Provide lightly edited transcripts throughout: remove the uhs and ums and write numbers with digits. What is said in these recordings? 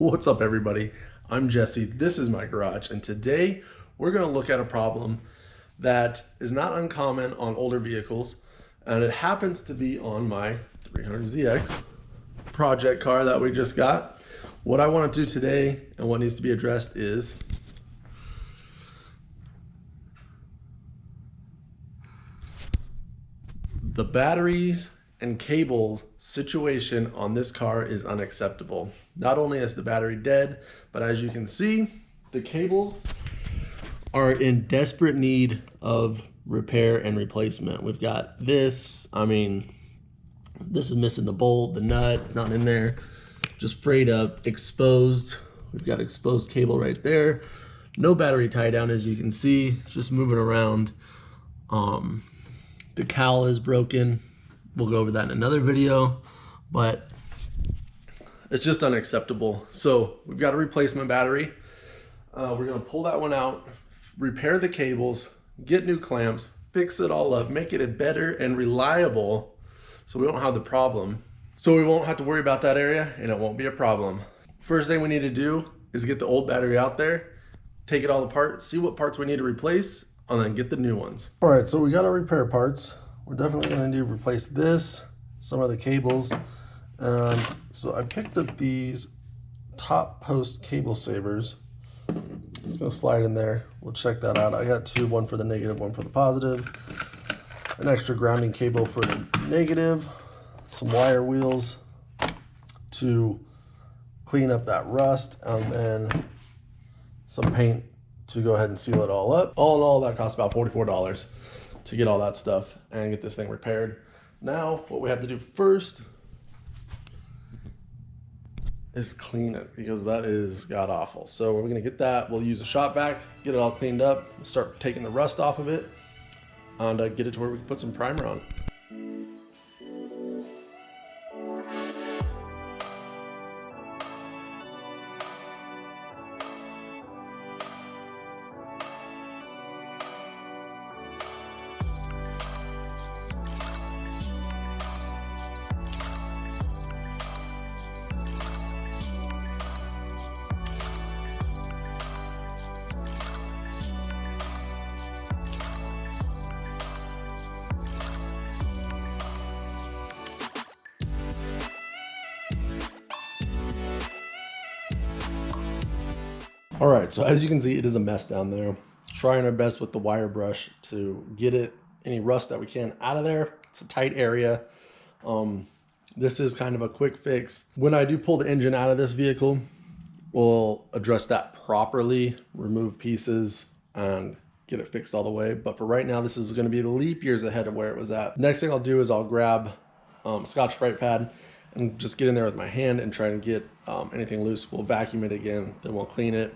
What's up, everybody? I'm Jesse. This is my garage, and today we're going to look at a problem that is not uncommon on older vehicles, and it happens to be on my 300ZX project car that we just got. What I want to do today and what needs to be addressed is the batteries and cable situation on this car is unacceptable. Not only is the battery dead, but as you can see, the cables are in desperate need of repair and replacement. We've got this, this is missing the bolt, the nut, it's not in there, just frayed up, exposed. We've got exposed cable right there. No battery tie down, as you can see, just moving around. The cowl is broken. We'll go over that in another video, but it's just unacceptable. So we've got a replacement battery. We're gonna pull that one out, repair the cables, get new clamps, fix it all up, make it better and reliable so we don't have the problem. So we won't have to worry about that area and it won't be a problem. First thing we need to do is get the old battery out there, take it all apart, see what parts we need to replace, and then get the new ones. All right, so we got our repair parts. We're definitely going to replace this, some of the cables. So I picked up these top post cable savers. I'm just going to slide in there. We'll check that out. I got two, one for the negative, one for the positive. An extra grounding cable for the negative. Some wire wheels to clean up that rust. And then some paint to go ahead and seal it all up. All in all, that cost about $44 to get all that stuff and get this thing repaired. Now, what we have to do first is clean it, because that is god awful. So we're gonna get that, we'll use a shop vac, get it all cleaned up, start taking the rust off of it, and get it to where we can put some primer on. All right, so as you can see, it is a mess down there. Trying our best with the wire brush to get any rust that we can out of there. It's a tight area. This is kind of a quick fix. When I do pull the engine out of this vehicle, we'll address that properly, remove pieces, and get it fixed all the way. But for right now, this is gonna be leap years ahead of where it was at. Next thing I'll do is I'll grab Scotch-Brite pad and just get in there with my hand and try to get anything loose. We'll vacuum it again, then we'll clean it.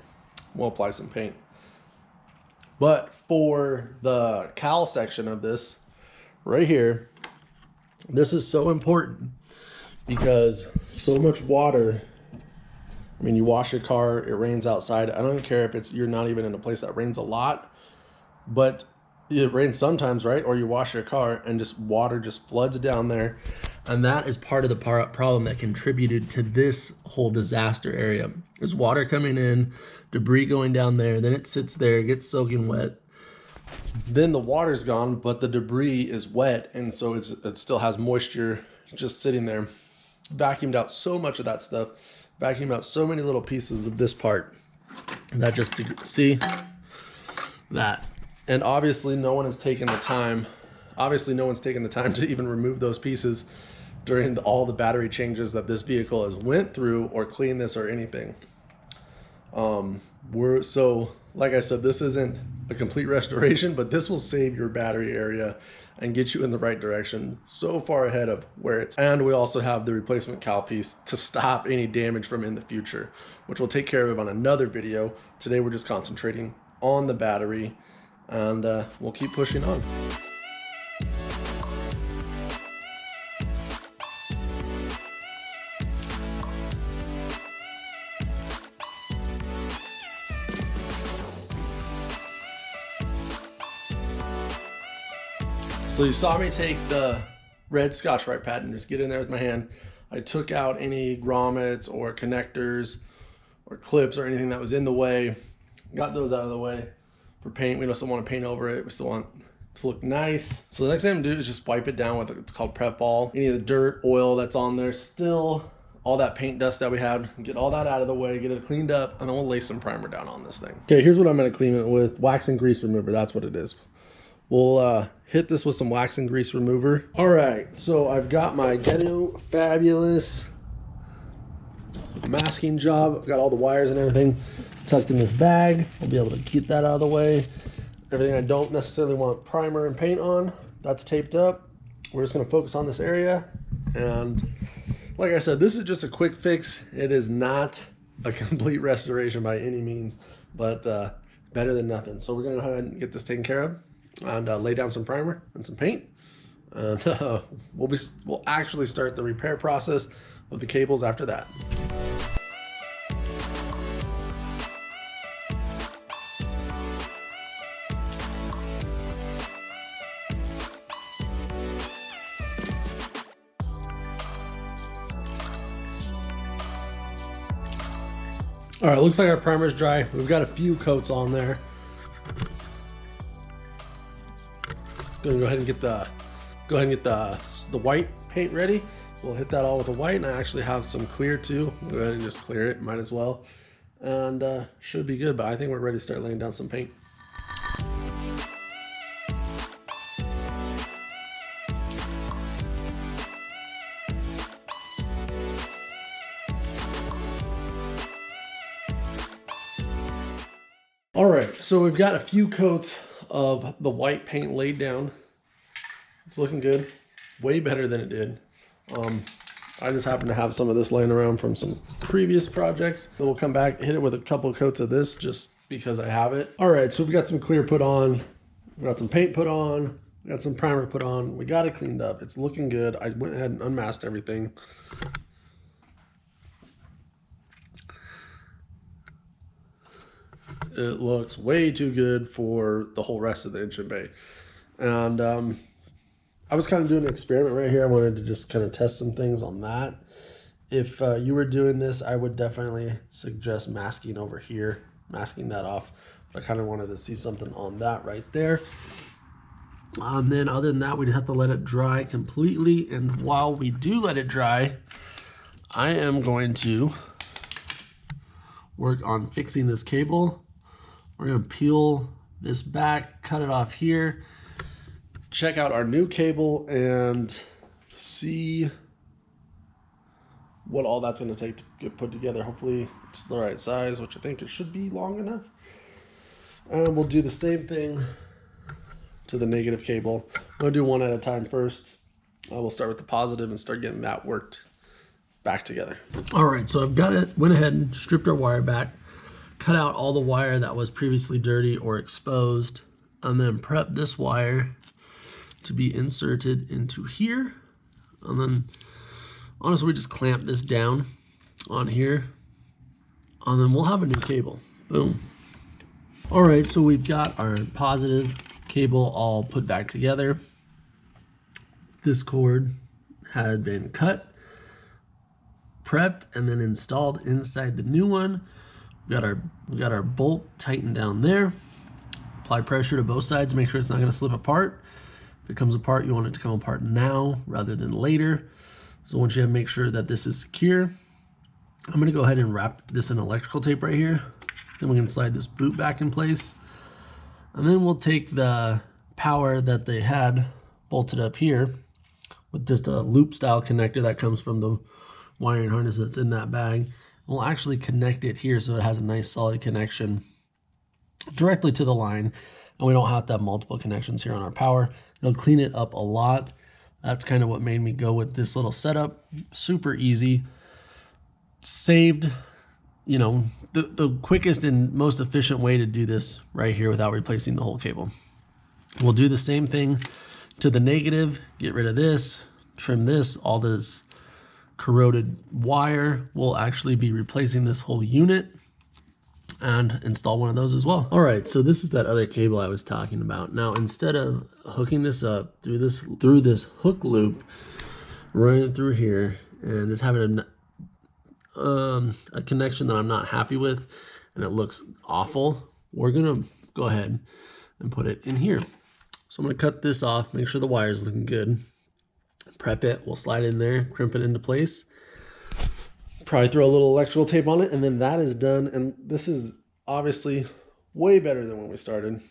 We'll apply some paint. But for the cowl section of this right here, this is so important because so much water. I mean, you wash your car, it rains outside. I don't care if you're not even in a place that rains a lot, but it rains sometimes, right? Or you wash your car and just water just floods down there. And that is part of the problem that contributed to this whole disaster area. There's water coming in, debris going down there, then it sits there, gets soaking wet. Then the water's gone, but the debris is wet, and so it still has moisture just sitting there. Vacuumed out so much of that stuff, vacuumed out so many little pieces of this part that just to see that. And obviously no one has taken the time. Obviously no one's taken the time to even remove those pieces during all the battery changes that this vehicle has went through, or clean this or anything. So like I said, this isn't a complete restoration, but this will save your battery area and get you in the right direction so far ahead of where it's. And we also have the replacement cowl piece to stop any damage from in the future, which we'll take care of on another video. Today we're just concentrating on the battery, and we'll keep pushing on. So you saw me take the red Scotch-Brite pad and just get in there with my hand. I took out any grommets or connectors or clips or anything that was in the way. Got those out of the way. For paint, we still want to paint over it. We still want it to look nice. So the next thing I'm gonna do is just wipe it down with it's called prep ball. Any of the dirt, oil that's on there, still all that paint dust that we had, get all that out of the way, get it cleaned up, and then we'll lay some primer down on this thing. Okay, here's what I'm gonna clean it with. Wax and grease remover, that's what it is. We'll hit this with some wax and grease remover. All right, so I've got my Ghetto Fabulous masking job. I've got all the wires and everything tucked in this bag. I'll be able to get that out of the way. Everything I don't necessarily want primer and paint on, that's taped up. We're just gonna focus on this area. And like I said, this is just a quick fix. It is not a complete restoration by any means, but better than nothing. So we're gonna go ahead and get this taken care of and lay down some primer and some paint. And we'll actually start the repair process of the cables after that. All right, looks like our primer's dry. We've got a few coats on there. Gonna go ahead and get the white paint ready. We'll hit that all with the white, and I actually have some clear too. Go ahead and just clear it, might as well. And should be good, but I think we're ready to start laying down some paint. All right, so we've got a few coats of the white paint laid down. It's looking good, way better than it did. I just happen to have some of this laying around from some previous projects. Then we'll come back, hit it with a couple of coats of this just because I have it. All right, so we've got some clear put on, we got some paint put on, we got some primer put on. We got it cleaned up. It's looking good. I went ahead and unmasked everything. It looks way too good for the whole rest of the engine bay. And I was kind of doing an experiment right here. I wanted to just kind of test some things on that. If you were doing this, I would definitely suggest masking over here, masking that off. But I kind of wanted to see something on that right there. And then other than that, we just have to let it dry completely. And while we do let it dry, I am going to work on fixing this cable. We're gonna peel this back, cut it off here, check out our new cable and see what all that's gonna take to get put together. Hopefully it's the right size, which I think it should be long enough. And we'll do the same thing to the negative cable. I'm gonna do one at a time first. We'll start with the positive and start getting that worked back together. All right, so I've got it, went ahead and stripped our wire back, cut out all the wire that was previously dirty or exposed, and then prep this wire to be inserted into here. And then honestly, we just clamp this down on here, and then we'll have a new cable. Boom. All right, so we've got our positive cable all put back together. This cord had been cut, prepped, and then installed inside the new one. We got our bolt tightened down there. Apply pressure to both sides, make sure it's not going to slip apart. If it comes apart, you want it to come apart now rather than later. So once you have make sure that this is secure, I'm going to go ahead and wrap this in electrical tape right here. Then we can slide this boot back in place. And then we'll take the power that they had bolted up here with just a loop style connector that comes from the wiring harness that's in that bag. We'll actually connect it here so it has a nice solid connection directly to the line, and we don't have to have multiple connections here on our power. It'll clean it up a lot. That's kind of what made me go with this little setup. Super easy. Saved, you know, the quickest and most efficient way to do this right here without replacing the whole cable. We'll do the same thing to the negative. Get rid of this, trim this, all this corroded wire. We'll actually be replacing this whole unit and install one of those as well. All right, so this is that other cable I was talking about. Now, instead of hooking this up through this hook loop, running through here and just having a connection that I'm not happy with and it looks awful, we're gonna go ahead and put it in here. So I'm gonna cut this off, make sure the wire's looking good, prep it, we'll slide in there, crimp it into place, probably throw a little electrical tape on it, and then that is done. And this is obviously way better than when we started.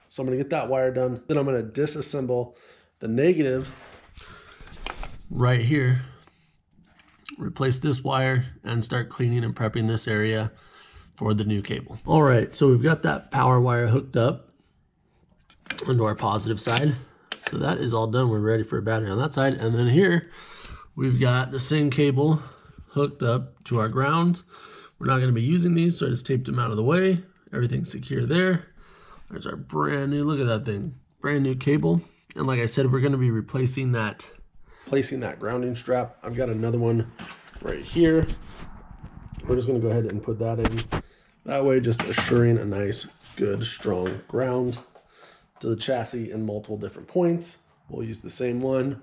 So I'm gonna get that wire done. Then I'm gonna disassemble the negative right here, replace this wire, and start cleaning and prepping this area for the new cable. All right, so we've got that power wire hooked up onto our positive side. So that is all done. We're ready for a battery on that side. And then here, we've got the same cable hooked up to our ground. We're not gonna be using these, so I just taped them out of the way. Everything's secure there. There's our brand new, look at that thing, brand new cable. And like I said, we're gonna be replacing that, placing that grounding strap. I've got another one right here. We're just gonna go ahead and put that in. That way, just assuring a nice, good, strong ground to the chassis in multiple different points. We'll use the same one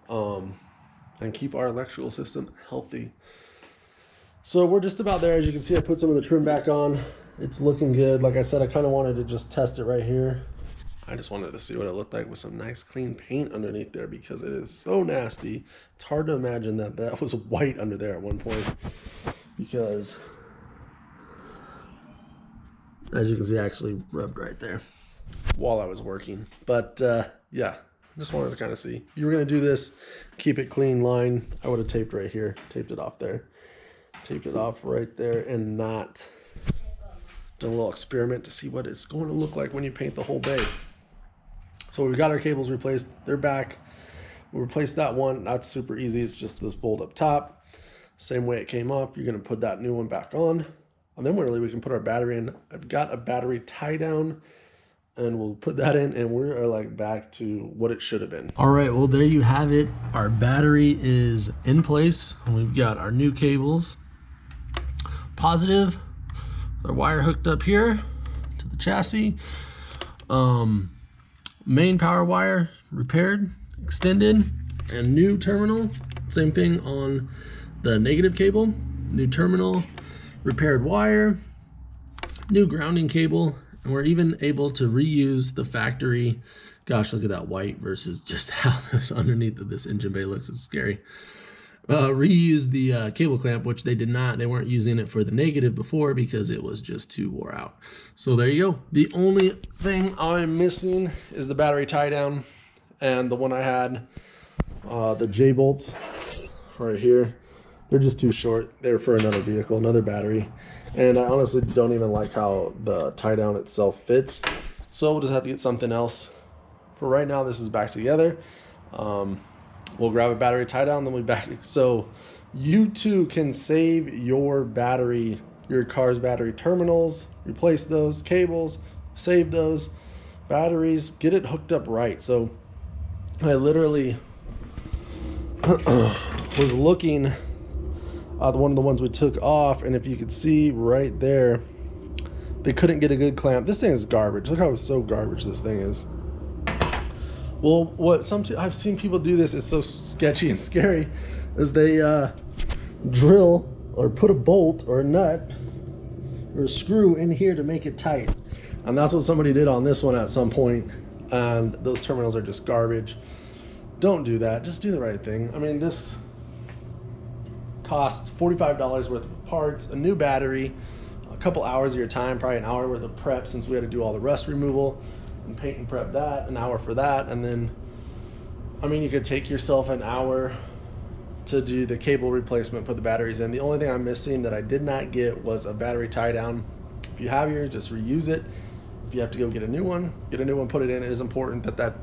and keep our electrical system healthy. So we're just about there. As you can see, I put some of the trim back on. It's looking good. Like I said, I kind of wanted to just test it right here. I just wanted to see what it looked like with some nice clean paint underneath there because it is so nasty. It's hard to imagine that that was white under there at one point because, as you can see, I actually rubbed right there while I was working. But yeah, just wanted to kind of see. If you were going to do this, keep it clean line, I would have taped right here, taped it off there, taped it off right there, and not done a little experiment to see what it's going to look like when you paint the whole bay. So we've got our cables replaced. They're back. We replaced that one. That's super easy. It's just this bolt up top. Same way it came off. You're going to put that new one back on. And then really we can put our battery in. I've got a battery tie down and we'll put that in and we're like back to what it should have been. All right, well, there you have it. Our battery is in place. We've got our new cables. Positive, our wire hooked up here to the chassis. Main power wire repaired, extended, and new terminal. Same thing on the negative cable. New terminal, repaired wire, new grounding cable, and we're even able to reuse the factory. Gosh, look at that white versus just how this underneath of this engine bay looks. It's scary. Reuse the cable clamp, which they weren't using it for the negative before because it was just too wore out. So there you go. The only thing I'm missing is the battery tie down, and the one I had, the J bolts right here, they're just too short. They're for another vehicle, another battery, and I honestly don't even like how the tie down itself fits. So we'll just have to get something else. For right now, this is back together. We'll grab a battery tie down, then we'll be back. So you too can save your battery, your car's battery terminals, replace those cables, save those batteries, get it hooked up right. So I literally was looking at one of the ones we took off, and if you could see right there, they couldn't get a good clamp. This thing is garbage. Look how so garbage this thing is. Well, what I've seen people do this, is so sketchy and scary, is they drill or put a bolt or a nut or a screw in here to make it tight. And that's what somebody did on this one at some point, and those terminals are just garbage. Don't do that. Just do the right thing. I mean, this cost $45 worth of parts, a new battery, a couple hours of your time, probably an hour worth of prep since we had to do all the rust removal and paint and prep that, an hour for that. And then, I mean, you could take yourself an hour to do the cable replacement, put the batteries in. The only thing I'm missing that I did not get was a battery tie down. If you have yours, just reuse it. If you have to go get a new one, put it in. It is important that that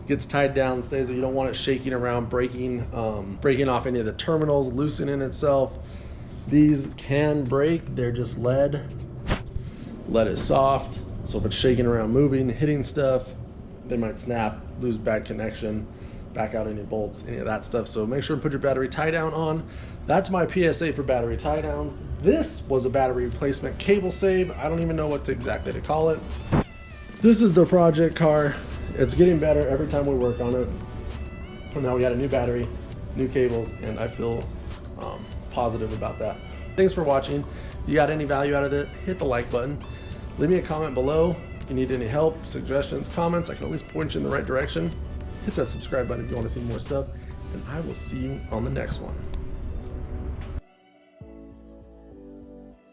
gets tied down, stays there. You don't want it shaking around, breaking off any of the terminals, loosening itself. These can break. They're just lead. Lead is soft. So if it's shaking around, moving, hitting stuff, they might snap, lose bad connection, back out any bolts, any of that stuff. So make sure to put your battery tie down on. That's my PSA for battery tie downs. This was a battery replacement cable save. I don't even know what exactly to call it. This is the project car. It's getting better every time we work on it. And now we got a new battery, new cables, and I feel positive about that. Thanks for watching. If you got any value out of it, hit the like button. Leave me a comment below. If you need any help, suggestions, comments, I can at least point you in the right direction. Hit that subscribe button if you want to see more stuff, and I will see you on the next one.